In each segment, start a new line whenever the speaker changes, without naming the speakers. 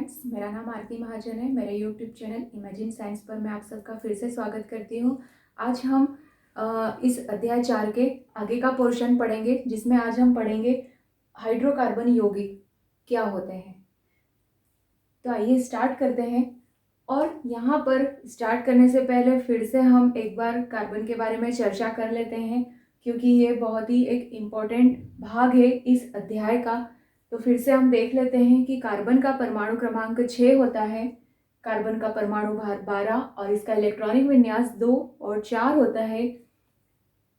Friends, मेरा नाम आरती महाजन है। मेरे यूट्यूब चैनल इमेजिन साइंस पर मैं आप सबका फिर से स्वागत करती हूँ। आज हम इस अध्याय 4 के आगे का पोर्शन पढ़ेंगे, जिसमें आज हम पढ़ेंगे हाइड्रोकार्बन यौगिक क्या होते हैं। तो आइए स्टार्ट करते हैं। और यहाँ पर स्टार्ट करने से पहले फिर से हम एक बार कार्बन के बारे में चर्चा कर लेते हैं, क्योंकि ये बहुत ही एक इम्पॉर्टेंट भाग है इस अध्याय का। तो फिर से हम देख लेते हैं कि कार्बन का परमाणु क्रमांक 6 होता है, कार्बन का परमाणु भार 12 और इसका इलेक्ट्रॉनिक विन्यास 2 और 4 होता है।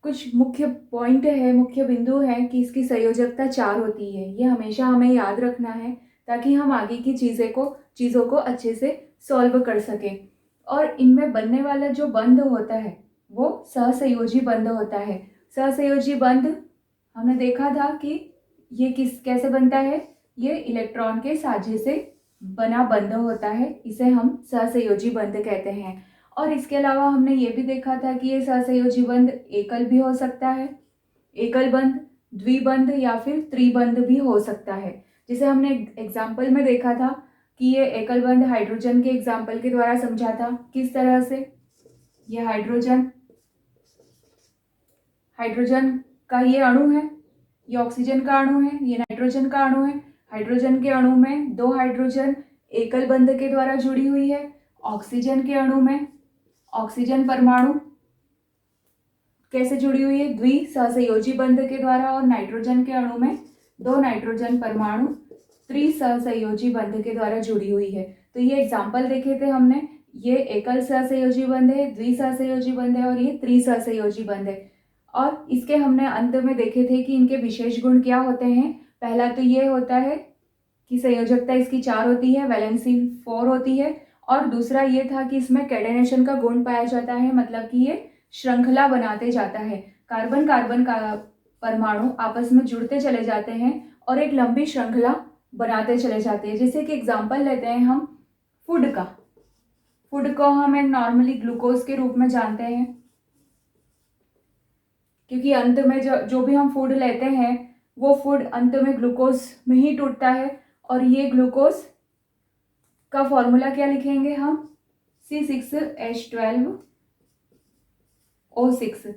कुछ मुख्य पॉइंट है, मुख्य बिंदु है कि इसकी संयोजकता 4 होती है। ये हमेशा हमें याद रखना है ताकि हम आगे की चीज़ों को अच्छे से सॉल्व कर सकें। और इनमें बनने वाला जो बंध होता है वो सहसंयोजी बंध होता है। सहसंयोजी बंध हमने देखा था कि ये कैसे बनता है। ये इलेक्ट्रॉन के साझे से बना बंध होता है, इसे हम सहसंयोजी बंध कहते हैं। और इसके अलावा हमने ये भी देखा था कि ये सहसंयोजी बंध एकल भी हो सकता है, एकल बंध, द्विबंध या फिर त्रिबंध भी हो सकता है। जिसे हमने एग्जाम्पल में देखा था कि ये एकल बंध हाइड्रोजन के एग्जाम्पल के द्वारा समझा था। किस तरह से, ये हाइड्रोजन का ये अणु है, ये ऑक्सीजन का अणु है, ये नाइट्रोजन का अणु है। हाइड्रोजन के अणु में 2 हाइड्रोजन एकल बंध के द्वारा जुड़ी हुई है। ऑक्सीजन के अणु में ऑक्सीजन परमाणु कैसे जुड़ी हुई है, द्विसहसंयोजी बंध के द्वारा। और नाइट्रोजन के अणु में 2 नाइट्रोजन परमाणु त्रिसहसंयोजी बंध के द्वारा जुड़ी हुई है। तो ये एग्जाम्पल देखे थे हमने, ये एकल सहसंयोजी बंध है, द्विसहसंयोजी बंध है और ये त्रिसहसंयोजी बंध है। और इसके हमने अंत में देखे थे कि इनके विशेष गुण क्या होते हैं। पहला तो ये होता है कि संयोजकता इसकी 4 होती है, वैलेंसी 4 होती है। और दूसरा ये था कि इसमें कैटेनेशन का गुण पाया जाता है, मतलब कि ये श्रृंखला बनाते जाता है। कार्बन कार्बन का परमाणु आपस में जुड़ते चले जाते हैं और एक लंबी श्रृंखला बनाते चले जाते हैं। जैसे कि एग्जाम्पल लेते हैं हम फूड का। फूड को हम नॉर्मली ग्लूकोज के रूप में जानते हैं, क्योंकि अंत में जो भी हम फूड लेते हैं वो फूड अंत में ग्लूकोज में ही टूटता है। और ये ग्लूकोज का फॉर्मूला क्या लिखेंगे हम, C6H12O6।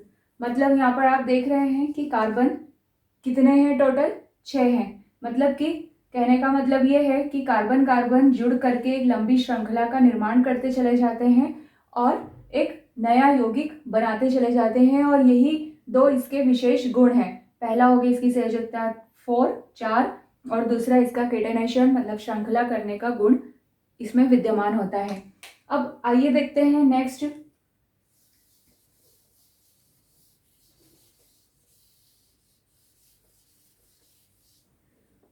मतलब यहाँ पर आप देख रहे हैं कि कार्बन कितने हैं, टोटल 6 हैं। मतलब कि कहने का मतलब ये है कि कार्बन कार्बन जुड़ करके एक लंबी श्रृंखला का निर्माण करते चले जाते हैं और एक नया यौगिक बनाते चले जाते हैं। और यही 2 इसके विशेष गुण हैं। पहला हो गया इसकी संयोजकता 4 और दूसरा इसका केटेनेशन मतलब श्रृंखला करने का गुण इसमें विद्यमान होता है। अब आइए देखते हैं नेक्स्ट।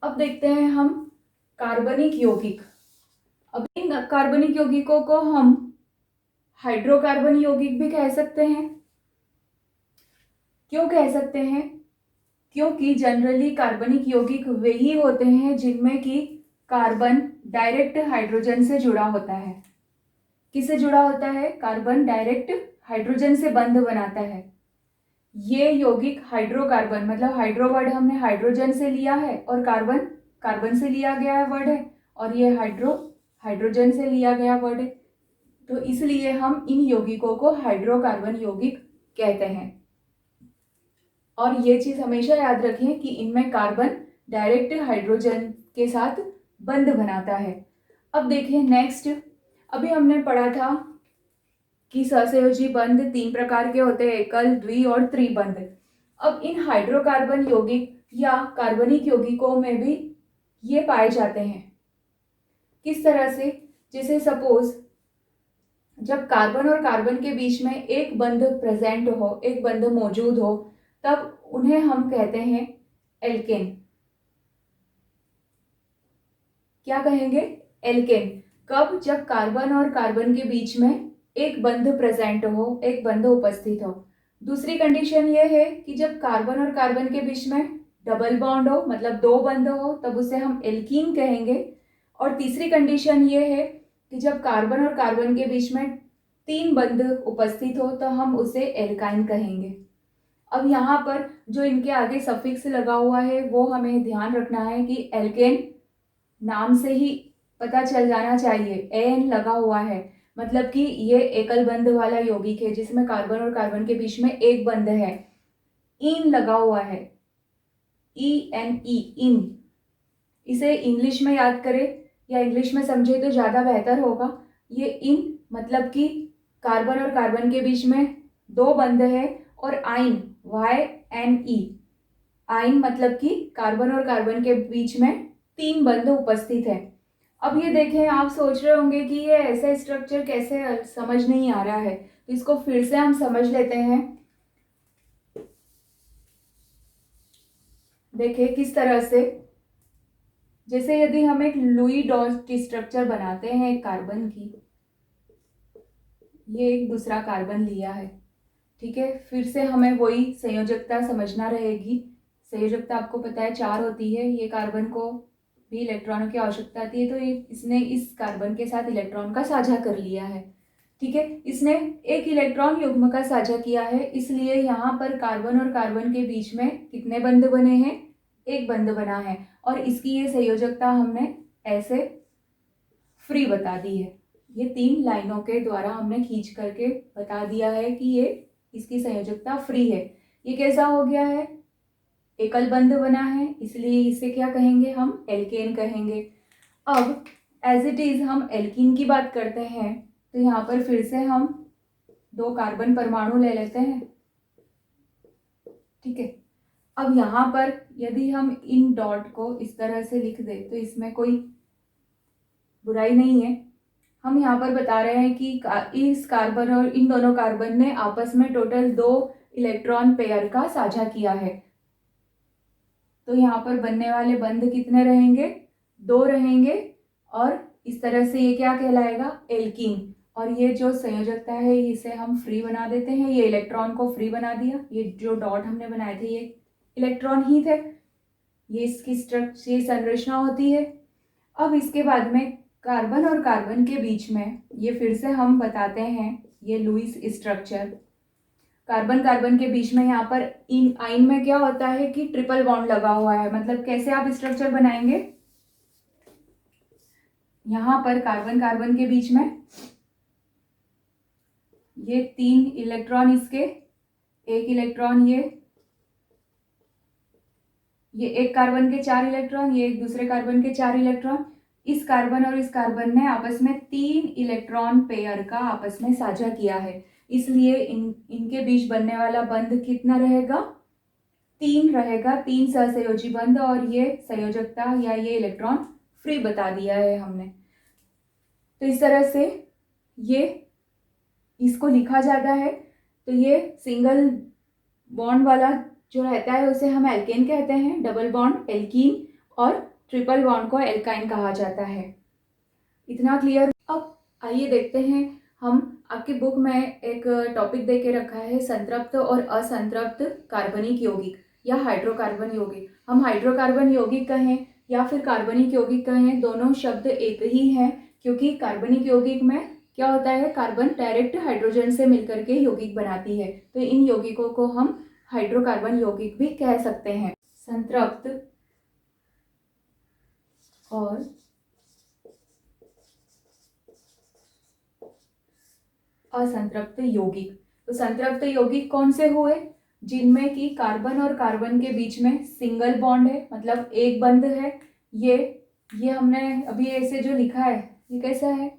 अब देखते हैं हम कार्बनिक यौगिक। अब इन कार्बनिक यौगिकों को हम हाइड्रोकार्बन यौगिक भी कह सकते हैं। क्यों कह सकते हैं, क्योंकि जनरली कार्बनिक यौगिक वे ही होते हैं जिनमें कि कार्बन डायरेक्ट हाइड्रोजन से जुड़ा होता है। किससे जुड़ा होता है, कार्बन डायरेक्ट हाइड्रोजन से बंध बनाता है। ये यौगिक हाइड्रोकार्बन, मतलब हाइड्रो वर्ड हमने हाइड्रोजन से लिया है और कार्बन कार्बन से लिया गया वर्ड है, और ये हाइड्रोजन से लिया गया वर्ड है। तो इसलिए हम इन यौगिकों को हाइड्रोकार्बन यौगिक कहते हैं। और ये चीज हमेशा याद रखें कि इनमें कार्बन डायरेक्ट हाइड्रोजन के साथ बंध बनाता है। अब देखें नेक्स्ट। अभी हमने पढ़ा था कि सहसंयोजी बंध 3 प्रकार के होते हैं, एकल, द्वि और त्रिबंध। अब इन हाइड्रोकार्बन यौगिक या कार्बनिक यौगिकों में भी ये पाए जाते हैं। किस तरह से, जैसे सपोज जब कार्बन और कार्बन के बीच में एक बंध प्रेजेंट हो, एक बंध मौजूद हो, तब उन्हें हम कहते हैं एल्केन। क्या कहेंगे, एल्केन। कब, जब कार्बन और कार्बन के बीच में एक बंध प्रेजेंट हो, एक बंध उपस्थित हो। दूसरी कंडीशन ये है कि जब कार्बन और कार्बन के बीच में डबल बॉन्ड हो, मतलब 2 बंध हो, तब उसे हम एल्कीन कहेंगे। और तीसरी कंडीशन ये है कि जब कार्बन और कार्बन के बीच में 3 बंध उपस्थित हो, तो हम उसे एल्काइन कहेंगे। अब यहाँ पर जो इनके आगे सफिक्स लगा हुआ है वो हमें ध्यान रखना है कि एल्केन नाम से ही पता चल जाना चाहिए। एन लगा हुआ है मतलब कि ये एकल बंध वाला यौगिक है जिसमें कार्बन और कार्बन के बीच में एक बंध है। इन लगा हुआ है, ENE, इन। इसे इंग्लिश में याद करें या इंग्लिश में समझे तो ज़्यादा बेहतर होगा। ये इन मतलब कि कार्बन और कार्बन के बीच में दो बंध है, और आइन, YNE, आइन मतलब कि कार्बन और कार्बन के बीच में तीन बंध उपस्थित है। अब ये देखें, आप सोच रहे होंगे कि ये ऐसा स्ट्रक्चर कैसे, समझ नहीं आ रहा है, तो इसको फिर से हम समझ लेते हैं। देखिए किस तरह से, जैसे यदि हम एक लुई डॉट की स्ट्रक्चर बनाते हैं एक कार्बन की, ये एक दूसरा कार्बन लिया है, ठीक है। फिर से हमें वही संयोजकता समझना रहेगी। संयोजकता आपको पता है 4 होती है। ये कार्बन को भी इलेक्ट्रॉनों की आवश्यकता आती है, तो इसने इस कार्बन के साथ इलेक्ट्रॉन का साझा कर लिया है, ठीक है। इसने एक इलेक्ट्रॉन युग्म का साझा किया है, इसलिए यहाँ पर कार्बन और कार्बन के बीच में कितने बंध बने हैं, एक बंध बना है। और इसकी ये संयोजकता हमने ऐसे फ्री बता दी है। ये 3 लाइनों के द्वारा हमने खींच करके बता दिया है कि ये इसकी संयोजकता फ्री है। ये कैसा हो गया है, एकल बंध बना है, इसलिए इसे क्या कहेंगे, हम एल्केन कहेंगे। अब एज इट इज हम एल्कीन की बात करते हैं, तो यहाँ पर फिर से हम 2 कार्बन परमाणु ले लेते हैं, ठीक है। अब यहाँ पर यदि हम इन डॉट को इस तरह से लिख दे तो इसमें कोई बुराई नहीं है। हम यहाँ पर बता रहे हैं कि इस कार्बन और इन दोनों कार्बन ने आपस में टोटल 2 इलेक्ट्रॉन पेयर का साझा किया है, तो यहाँ पर बनने वाले बंध कितने रहेंगे, 2 रहेंगे। और इस तरह से ये क्या कहलाएगा, एल्कीन। और ये जो संयोजकता है इसे हम फ्री बना देते हैं, ये इलेक्ट्रॉन को फ्री बना दिया। ये जो डॉट हमने बनाए थे ये इलेक्ट्रॉन ही थे। ये इसकी स्ट्रक्चर, ये संरचना होती है। अब इसके बाद में कार्बन और कार्बन के बीच में, ये फिर से हम बताते हैं, ये लुईस स्ट्रक्चर, कार्बन कार्बन के बीच में यहाँ पर इन आइन में क्या होता है कि ट्रिपल बॉन्ड लगा हुआ है। मतलब कैसे आप स्ट्रक्चर बनाएंगे, यहाँ पर कार्बन कार्बन के बीच में ये 3 इलेक्ट्रॉन, इसके 1 इलेक्ट्रॉन, ये एक कार्बन के 4 इलेक्ट्रॉन, ये एक दूसरे कार्बन के 4 इलेक्ट्रॉन। इस कार्बन और इस कार्बन ने आपस में 3 इलेक्ट्रॉन पेयर का आपस में साझा किया है, इसलिए इनके बीच बनने वाला बंध कितना रहेगा, 3 रहेगा, 3 सहसंयोजी बंध। और ये संयोजकता या ये इलेक्ट्रॉन फ्री बता दिया है हमने। तो इस तरह से ये इसको लिखा जाता है। तो ये सिंगल बॉन्ड वाला जो रहता है उसे हम एल्केन कहते हैं, डबल बॉन्ड एल्कीन, और ट्रिपल बॉन्ड को एल्काइन कहा जाता है। इतना क्लियर। अब आइए देखते हैं, हम आपकी बुक में एक टॉपिक दे के रखा है, संतृप्त और असंतृप्त कार्बनिक यौगिक या हाइड्रोकार्बन यौगिक। हम हाइड्रोकार्बन यौगिक कहें या फिर कार्बनिक यौगिक कहें, दोनों शब्द एक ही हैं, क्योंकि कार्बनिक यौगिक में क्या होता है, कार्बन डायरेक्ट हाइड्रोजन से मिलकर के यौगिक बनाती है, तो इन यौगिकों को हम हाइड्रोकार्बन यौगिक भी कह सकते हैं। संतृप्त और असंतृप्त यौगिक। तो संतृप्त यौगिक कौन से हुए, जिनमें कि कार्बन और कार्बन के बीच में सिंगल बॉन्ड है, मतलब एक बंध है। ये हमने अभी ऐसे जो लिखा है ये कैसा है,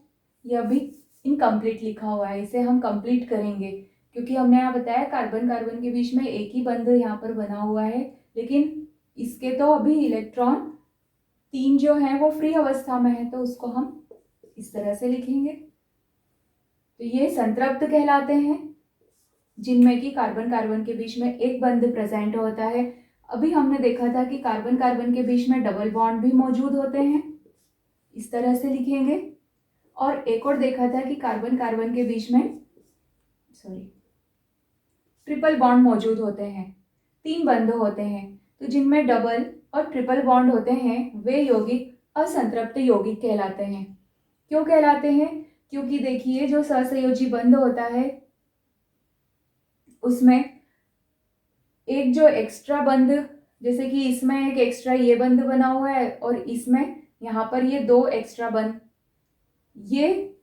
ये अभी इनकम्प्लीट लिखा हुआ है, इसे हम कंप्लीट करेंगे, क्योंकि हमने यहाँ बताया कार्बन कार्बन के बीच में एक ही बंध यहाँ पर बना हुआ है, लेकिन इसके तो अभी इलेक्ट्रॉन 3 जो है वो फ्री अवस्था में है, तो उसको हम इस तरह से लिखेंगे। तो ये संतृप्त कहलाते हैं, जिनमें कि कार्बन कार्बन के बीच में एक बंध प्रेजेंट होता है। अभी हमने देखा था कि कार्बन कार्बन के बीच में डबल बॉन्ड भी मौजूद होते हैं, इस तरह से लिखेंगे। और एक और देखा था कि कार्बन कार्बन के बीच में ट्रिपल बॉन्ड मौजूद होते हैं, 3 बंध होते हैं। तो जिनमें डबल और ट्रिपल बॉन्ड होते हैं वे यौगिक असंतृप्त यौगिक कहलाते हैं। क्यों कहलाते हैं, क्योंकि देखिए जो सहसंयोजी बंध होता है उसमें एक जो एक्स्ट्रा बंध, जैसे कि इसमें एक एक्स्ट्रा ये बंध बना हुआ है और इसमें यहाँ पर ये 2 एक्स्ट्रा बंध, ये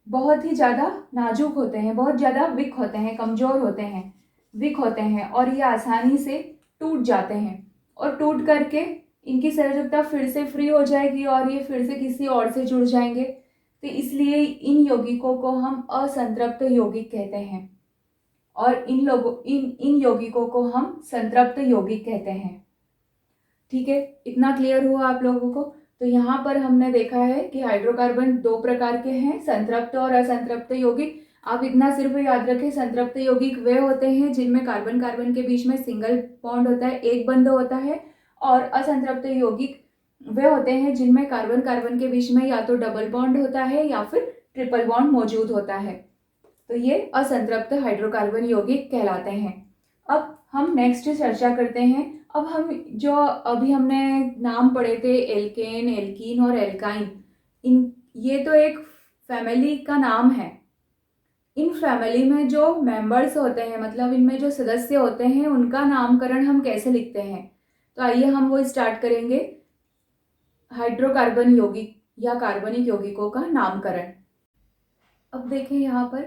बहुत ही ज़्यादा नाजुक होते हैं, बहुत ज़्यादा वीक होते हैं, कमज़ोर होते हैं, वीक होते हैं और ये आसानी से टूट जाते हैं और टूट करके इनकी संयोजकता फिर से फ्री हो जाएगी और ये फिर से किसी और से जुड़ जाएंगे। तो इसलिए इन यौगिकों को हम असंतृप्त यौगिक कहते हैं और इन यौगिकों को हम संतृप्त यौगिक कहते हैं। ठीक है, इतना क्लियर हुआ आप लोगों को। तो यहाँ पर हमने देखा है कि हाइड्रोकार्बन 2 प्रकार के हैं, संतृप्त और असंतृप्त यौगिक। आप इतना सिर्फ याद रखें, संतृप्त यौगिक वे होते हैं जिनमें कार्बन कार्बन के बीच में सिंगल बॉन्ड होता है, एक बंध होता है, और असंतृप्त यौगिक वे होते हैं जिनमें कार्बन कार्बन के बीच में या तो डबल बॉन्ड होता है या फिर ट्रिपल बॉन्ड मौजूद होता है। तो ये असंतृप्त हाइड्रोकार्बन यौगिक कहलाते हैं। अब हम नेक्स्ट चर्चा करते हैं। अब हम जो अभी हमने नाम पढ़े थे, एल्केन, एल्कीन और एल्काइन, ये तो एक फैमिली का नाम है। इन फैमिली में जो मेंबर्स होते हैं, मतलब इनमें जो सदस्य होते हैं, उनका नामकरण हम कैसे लिखते हैं। तो आइए हम वो स्टार्ट करेंगे, हाइड्रोकार्बन यौगिक या कार्बनिक यौगिकों का नामकरण। अब देखें यहाँ पर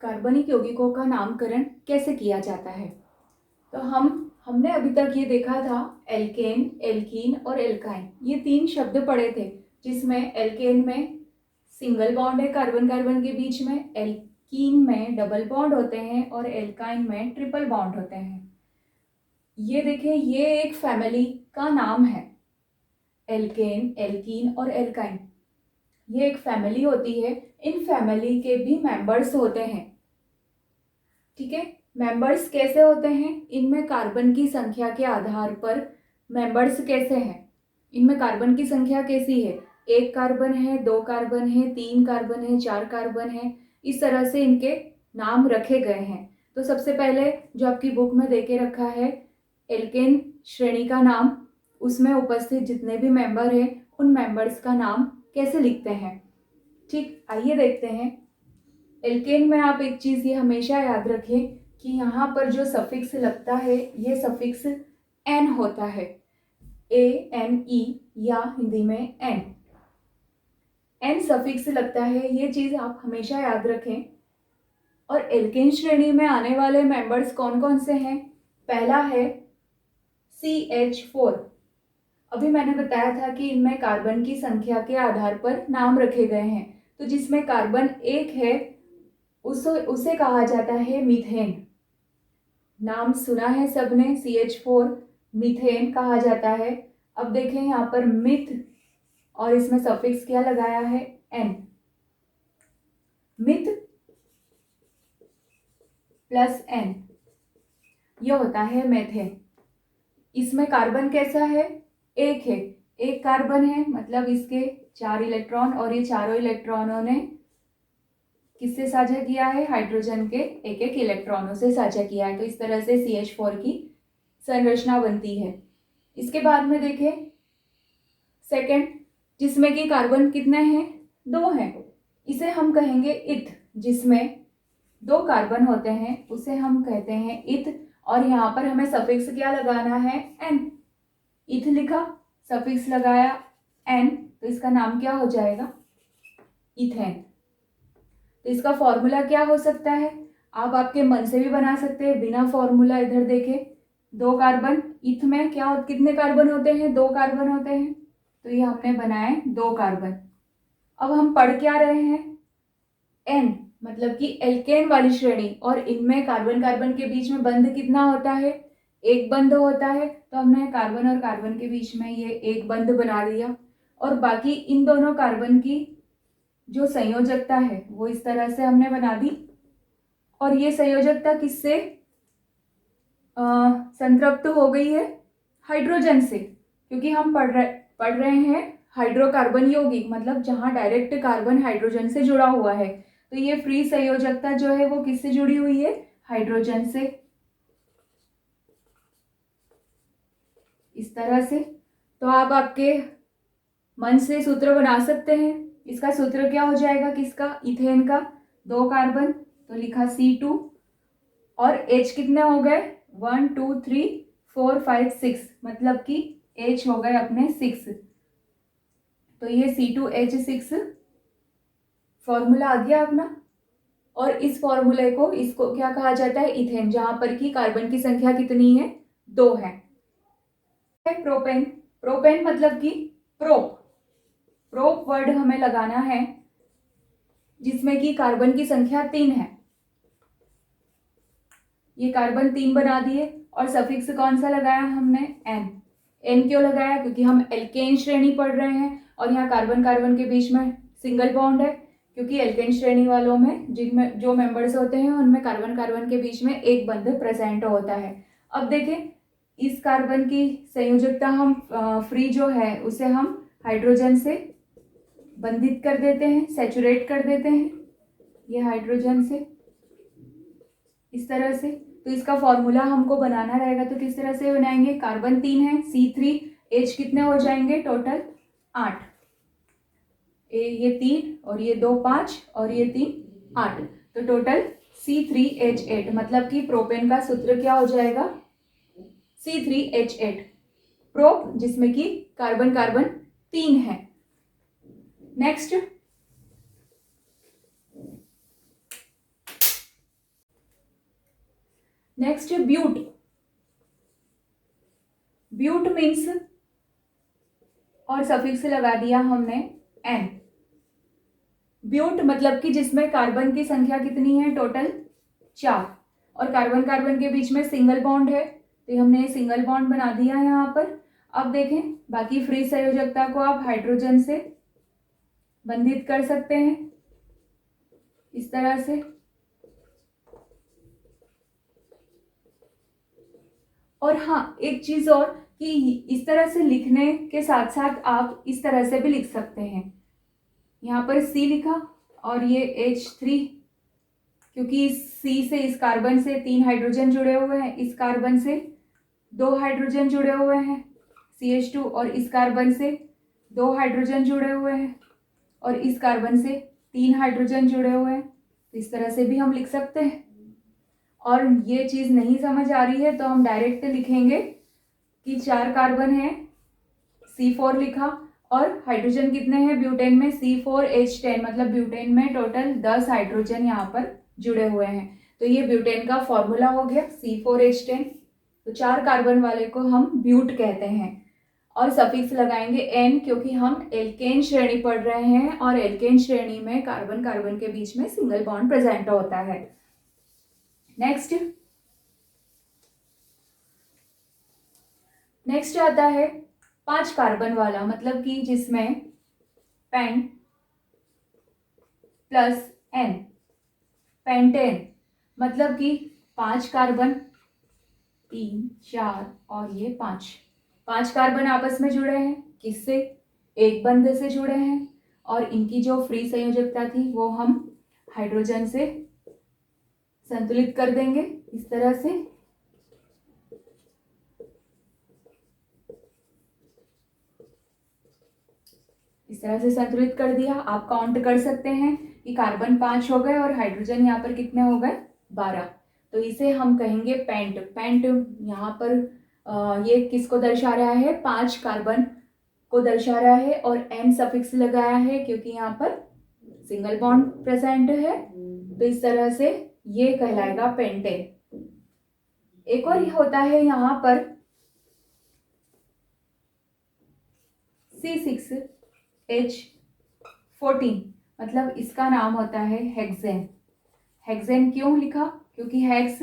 कार्बनिक यौगिकों का नामकरण कैसे किया जाता है। तो हमने अभी तक ये देखा था, एल्केन, एल्कीन और एल्काइन, ये 3 शब्द पढ़े थे, जिसमें एल्केन में सिंगल बॉन्ड है कार्बन कार्बन के बीच में, एल्कीन में डबल बॉन्ड होते हैं और एल्काइन में ट्रिपल बॉन्ड होते हैं। ये देखें, ये एक फैमिली का नाम है, एल्केन, एल्कीन और एल्काइन, ये एक फैमिली होती है। इन फैमिली के भी मेंबर्स होते हैं। ठीक है, मेंबर्स कैसे होते हैं, इनमें कार्बन की संख्या के आधार पर मेंबर्स कैसे हैं, इनमें कार्बन की संख्या कैसी है, 1 कार्बन है, 2 कार्बन है, 3 कार्बन है, 4 कार्बन है, इस तरह से इनके नाम रखे गए हैं। तो सबसे पहले जो आपकी बुक में देके रखा है, एल्केन श्रेणी का नाम, उसमें उपस्थित जितने भी मेंबर हैं उन मेंबर्स का नाम कैसे लिखते हैं। ठीक, आइए देखते हैं। एल्केन में आप एक चीज़ ये हमेशा याद रखें कि यहाँ पर जो सफिक्स लगता है, ये सफिक्स एन होता है, ANE या हिंदी में एन सफिक्स लगता है, ये चीज़ आप हमेशा याद रखें। और एल्केन श्रेणी में आने वाले मेंबर्स कौन कौन से हैं, पहला है CH4। अभी मैंने बताया था कि इनमें कार्बन की संख्या के आधार पर नाम रखे गए हैं। तो जिसमें कार्बन 1 है उसे कहा जाता है मीथेन। नाम सुना है सबने, CH4, मीथेन कहा जाता है। अब देखें यहाँ पर मिथ, और इसमें सफिक्स क्या लगाया है, एन, मिथ प्लस एन, यह होता है मेथेन। इसमें कार्बन कैसा है, 1 है, 1 कार्बन है, मतलब इसके 4 इलेक्ट्रॉन, और ये चारों इलेक्ट्रॉनों ने किससे साझा किया है, हाइड्रोजन के 1-1 इलेक्ट्रॉनों से साझा किया है। तो इस तरह से CH4 की संरचना बनती है। इसके बाद में देखें सेकंड, जिसमें कि कार्बन कितने हैं, 2 हैं, इसे हम कहेंगे इथ। जिसमें 2 कार्बन होते हैं उसे हम कहते हैं इथ, और यहाँ पर हमें सफिक्स क्या लगाना है, एन। इथ लिखा, सफिक्स लगाया एन, तो इसका नाम क्या हो जाएगा, इथेन। तो इसका फॉर्मूला क्या हो सकता है, आप आपके मन से भी बना सकते हैं बिना फॉर्मूला। इधर देखें, 2 कार्बन, इथ में क्या कितने कार्बन होते हैं, 2 कार्बन होते हैं, तो ये हमने बनाए 2 कार्बन। अब हम पढ़ क्या रहे हैं, एन, मतलब कि एल्केन वाली श्रेणी, और इनमें कार्बन कार्बन के बीच में बंध कितना होता है, 1 बंध होता है। तो हमने कार्बन और कार्बन के बीच में ये 1 बंध बना दिया, और बाकी इन दोनों कार्बन की जो संयोजकता है वो इस तरह से हमने बना दी। और ये संयोजकता किससे संतृप्त हो गई है, हाइड्रोजन से, क्योंकि हम पढ़ रहे हैं हाइड्रोकार्बन यौगिक, मतलब जहां डायरेक्ट कार्बन हाइड्रोजन से जुड़ा हुआ है। तो ये फ्री संयोजकता जो है वो किससे जुड़ी हुई है, हाइड्रोजन से, इस तरह से। तो आप आपके मन से सूत्र बना सकते हैं। इसका सूत्र क्या हो जाएगा, किसका, इथेन का, 2 कार्बन, तो लिखा C2, और H कितने हो गए, 1 2 3 4 5 6, मतलब कि H हो गए अपने 6। तो ये C2H6 फॉर्मूला आ गया अपना। और इस फॉर्मूले को, इसको क्या कहा जाता है, इथेन, जहां पर की कार्बन की संख्या कितनी है, 2 है। प्रोपेन, प्रोपेन मतलब कि प्रोप, प्रोप वर्ड हमें लगाना है जिसमें कि कार्बन की संख्या 3 है। ये कार्बन 3 बना दिए और सफिक्स कौन सा लगाया हमने, एन। एन क्यों लगाया, क्योंकि हम एल्केन श्रेणी पढ़ रहे हैं और यहाँ कार्बन कार्बन के बीच में सिंगल बॉन्ड है, क्योंकि एल्केन श्रेणी वालों में जिनमें जो मेंबर्स होते हैं उनमें कार्बन कार्बन के बीच में एक बंध प्रेजेंट होता है। अब देखें, इस कार्बन की संयोजकता हम फ्री जो है उसे हम हाइड्रोजन से बंधित कर देते हैं, सैचुरेट कर देते हैं, ये हाइड्रोजन से इस तरह से। तो इसका फॉर्मूला हमको बनाना रहेगा, तो किस तरह से बनाएंगे, कार्बन 3 है, C3H कितने हो जाएंगे टोटल, 8। ये 3 और ये 2 5 और ये 3 8, तो टोटल C3H8, मतलब कि प्रोपेन का सूत्र क्या हो जाएगा, C3H8 प्रोप, जिसमें कि कार्बन कार्बन 3 है। Next, but. ब्यूट मीन्स, और सफिक्स लगा दिया हमने एन। ब्यूट मतलब कि जिसमें कार्बन की संख्या कितनी है, टोटल 4, और कार्बन कार्बन के बीच में सिंगल बॉन्ड है, तो हमने सिंगल बॉन्ड बना दिया यहाँ पर। अब देखें, बाकी फ्री संयोजकता को आप हाइड्रोजन से बंधित कर सकते हैं इस तरह से। और हाँ, एक चीज और कि इस तरह से लिखने के साथ साथ आप इस तरह से भी लिख सकते हैं। यहाँ पर C लिखा और ये H3, क्योंकि C से, इस कार्बन से 3 हाइड्रोजन जुड़े हुए हैं, इस कार्बन से 2 हाइड्रोजन जुड़े हुए हैं CH2, और इस कार्बन से 2 हाइड्रोजन जुड़े हुए हैं, और इस कार्बन से 3 हाइड्रोजन जुड़े हुए हैं। तो इस तरह से भी हम लिख सकते हैं। और ये चीज़ नहीं समझ आ रही है तो हम डायरेक्ट लिखेंगे कि 4 कार्बन है, C4 लिखा, और हाइड्रोजन कितने हैं ब्यूटेन में, C4H10, मतलब ब्यूटेन में टोटल 10 हाइड्रोजन यहाँ पर जुड़े हुए हैं। तो ये ब्यूटेन का फॉर्मूला हो गया C4H10। तो 4 कार्बन वाले को हम ब्यूट कहते हैं, और सफिक्स लगाएंगे एन, क्योंकि हम एल्केन श्रेणी पढ़ रहे हैं और एल्केन श्रेणी में कार्बन कार्बन के बीच में सिंगल बॉन्ड प्रेजेंट होता है। नेक्स्ट आता है 5 कार्बन वाला, मतलब कि जिसमें पेंट प्लस एन, पेंटेन, मतलब कि 5 कार्बन, 3 4 और ये 5 कार्बन आपस में जुड़े हैं, किससे, एक बंध से जुड़े हैं, और इनकी जो फ्री संयोजकता थी वो हम हाइड्रोजन से संतुलित कर देंगे इस तरह से। इस तरह से संतुलित कर दिया। आप काउंट कर सकते हैं कि कार्बन 5 हो गए और हाइड्रोजन यहाँ पर कितने हो गए, 12। तो इसे हम कहेंगे पेंट। पेंट यहाँ पर ये किसको दर्शा रहा है, 5 कार्बन को दर्शा रहा है, और एन सफिक्स लगाया है क्योंकि यहाँ पर सिंगल बॉन्ड प्रेजेंट है। तो इस तरह से ये कहलाएगा पेंटेन। एक और होता है यहाँ पर C6H14, मतलब इसका नाम होता है हेक्सेन। हेक्सेन क्यों लिखा, क्योंकि हेक्स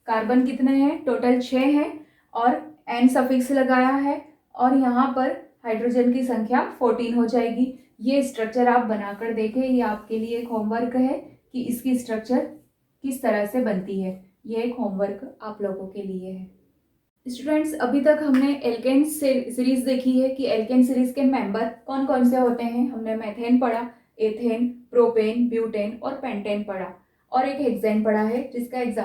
कार्बन कितने हैं, टोटल 6 हैं, और एन सफिक्स लगाया है, और यहाँ पर हाइड्रोजन की संख्या 14 हो जाएगी। ये स्ट्रक्चर आप बनाकर देखें, ये आपके लिए एक होमवर्क है कि इसकी स्ट्रक्चर किस तरह से बनती है। ये एक होमवर्क आप लोगों के लिए है। स्टूडेंट्स, अभी तक हमने एल्केन सीरीज देखी है कि एल्केन सीरीज के मेंबर कौन कौन से होते हैं। हमने मेथेन पढ़ा, एथेन, प्रोपेन, ब्यूटेन और पेंटेन पढ़ा, और एक हेक्सेन पढ़ा है जिसका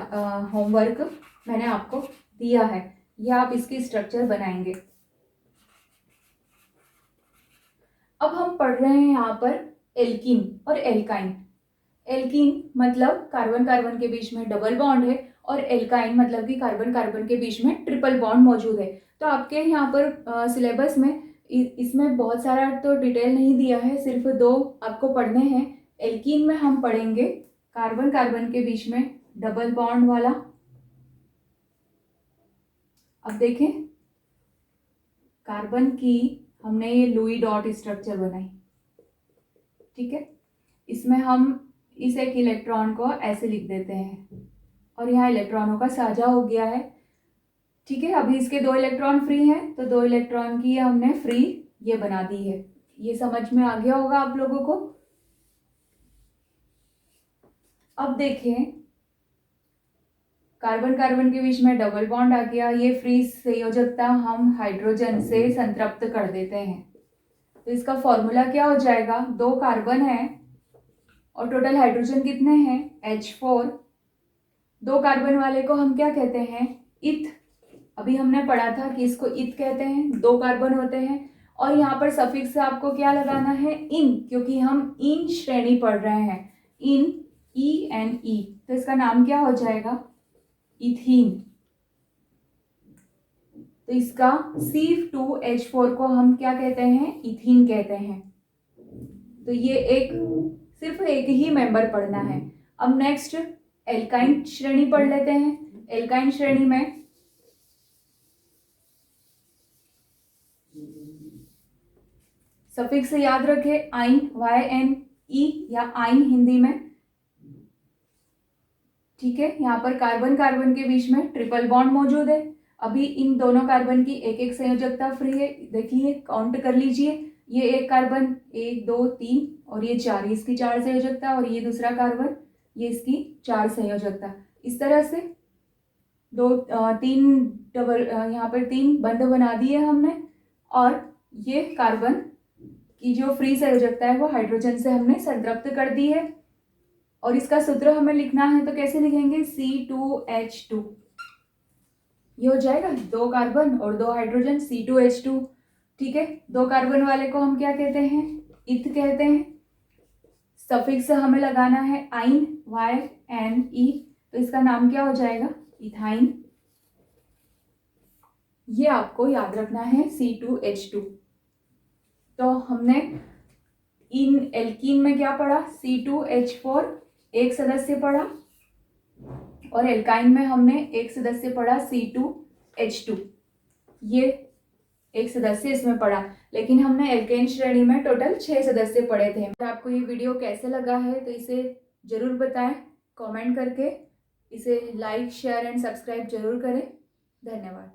होमवर्क मैंने आपको दिया है। यह आप इसकी स्ट्रक्चर बनाएंगे। अब हम पढ़ रहे हैं यहाँ पर एल्कीन और एल्काइन। एल्कीन मतलब कार्बन कार्बन के बीच में डबल बॉन्ड है, और एल्काइन मतलब कि कार्बन कार्बन के बीच में ट्रिपल बॉन्ड मौजूद है। तो आपके यहाँ पर सिलेबस में इसमें बहुत सारा तो डिटेल नहीं दिया है, सिर्फ 2 आपको पढ़ने हैं। एल्कीन में हम पढ़ेंगे कार्बन कार्बन के बीच में डबल बॉन्ड वाला। अब देखें, कार्बन की हमने ये लुई डॉट स्ट्रक्चर बनाई, ठीक है। इसमें हम इस एक इलेक्ट्रॉन को ऐसे लिख देते हैं और यहाँ इलेक्ट्रॉनों का साझा हो गया है, ठीक है। अभी इसके 2 इलेक्ट्रॉन फ्री हैं, तो 2 इलेक्ट्रॉन की हमने फ्री ये बना दी है। ये समझ में आ गया होगा आप लोगों को। अब देखें, कार्बन कार्बन के बीच में डबल बॉन्ड आ गया, ये फ्री संयोजकता हम हाइड्रोजन से संतृप्त कर देते हैं। तो इसका फॉर्मूला क्या हो जाएगा, 2 कार्बन है और टोटल हाइड्रोजन कितने हैं, H4। 2 कार्बन वाले को हम क्या कहते हैं, इथ। अभी हमने पढ़ा था कि इसको इथ कहते हैं, 2 कार्बन होते हैं। और यहाँ पर सफिक्स आपको क्या लगाना है, इन, क्योंकि हम इन श्रेणी पढ़ रहे हैं, इन ENE। तो इसका नाम क्या हो जाएगा, इथीन। तो इसका C2H4 को हम क्या कहते हैं, इथीन कहते हैं। तो ये सिर्फ एक ही मेंबर पढ़ना है। अब नेक्स्ट एल्काइन श्रेणी पढ़ लेते हैं। एल्काइन श्रेणी में सफिक्स याद रखें, आइन, YNE या आइन हिंदी में, ठीक है। यहाँ पर कार्बन कार्बन के बीच में ट्रिपल बॉन्ड मौजूद है। अभी इन दोनों कार्बन की एक एक संयोजकता फ्री है, देखिए काउंट कर लीजिए। ये एक कार्बन 1 2 3 और ये 4, इसकी 4 संयोजकता, और ये दूसरा कार्बन, ये इसकी 4 संयोजकता। इस तरह से 3 डबल, यहाँ पर 3 बंध बना दिए हमने, और ये कार्बन की जो फ्री संयोजकता है वो हाइड्रोजन से हमने संतृप्त कर दी है। और इसका सूत्र हमें लिखना है, तो कैसे लिखेंगे, C2H2। ये हो जाएगा 2 कार्बन और 2 हाइड्रोजन, C2H2, ठीक है। 2 कार्बन वाले को हम क्या कहते हैं, इथ कहते हैं। सफिक्स हमें लगाना है आइन, YNE। तो इसका नाम क्या हो जाएगा, इथाइन। ये आपको याद रखना है, C2H2। तो हमने इन एल्कीन में क्या पढ़ा, C2H4 एक सदस्य पढ़ा, और एल्काइन में हमने एक सदस्य पढ़ा, C2H2। ये एक सदस्य इसमें पढ़ा, लेकिन हमने एल्केन श्रेणी में टोटल 6 सदस्य पढ़े थे। अगर आपको ये वीडियो कैसे लगा है तो इसे जरूर बताएं कमेंट करके। इसे लाइक, शेयर एंड सब्सक्राइब जरूर करें। धन्यवाद।